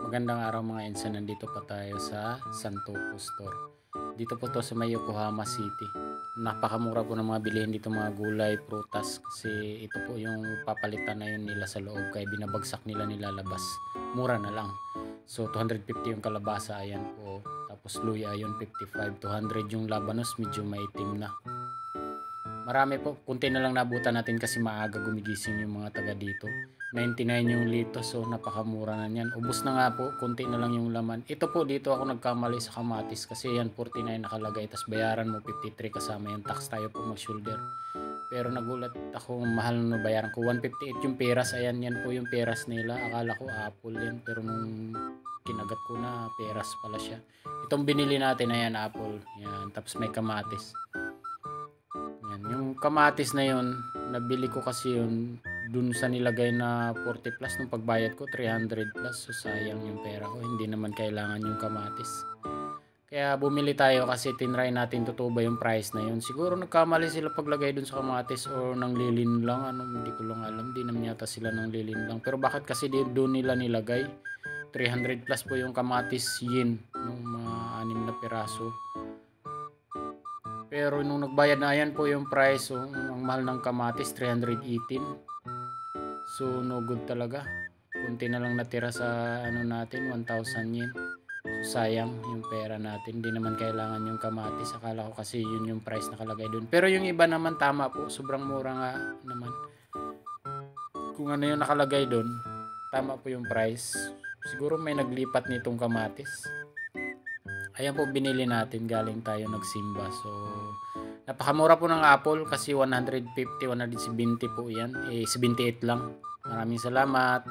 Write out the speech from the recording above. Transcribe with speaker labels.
Speaker 1: Magandang araw mga insan, nandito pa tayo sa Santoku Store. Dito po to sa may Yokohama City. Napakamura po ng mga bilihin dito, mga gulay, prutas, kasi ito po yung papalitan na yun nila sa loob, kaya binabagsak nila nilalabas. Mura na lang. So 250 yung kalabasa, ayan po. Tapos luya yun 55, 200 yung labanos, medyo maitim na. Marami po, kunti na lang nabutan natin kasi maaga gumigising yung mga taga dito. 99 yung lito, so napakamura na yan. Ubus na nga po, kunti na lang yung laman. Ito po, dito ako nagkamali sa kamatis kasi yan 49 nakalagay, tas bayaran mo 53 kasama yung tax, tayo po mag-shoulder. Pero nagulat ako, mahal na bayaran ko. 158 yung peras, ayan, yan po yung peras nila. Akala ko apple yan, pero nung kinagat ko na, peras pala siya. Itong binili natin, ayan, apple. Yan, tapos may kamatis. Yan, yung kamatis na yun, nabili ko kasi yun dun sa nilagay na 40 plus, nung pagbayad ko 300 plus, so sayang yung pera ko, hindi naman kailangan yung kamatis. Kaya bumili tayo kasi tinry natin totoo ba yung price na yun. Siguro nagkamali sila paglagay dun sa kamatis o nang lilin lang, ano, hindi ko lang alam, di naman yata sila nang lilin lang. Pero bakit kasi doon nila nilagay 300 plus po yung kamatis yen, nung mga 6 na piraso. Pero nung nagbayad na, ayan po yung price, oh, ang mahal ng kamatis 318. So no good talaga. Kunti na lang natira sa ano natin, 1,000 yen. So sayang yung pera natin. Hindi naman kailangan yung kamatis. Akala ko kasi yun yung price nakalagay dun. Pero yung iba naman tama po, sobrang mura nga naman. Kung ano yung nakalagay dun, tama po yung price. Siguro may naglipat nitong kamatis. Ayan po, binili natin, galing tayo nagsimba. So napakamura po ng apple kasi 150, 170 po yan. 78 lang. Maraming salamat.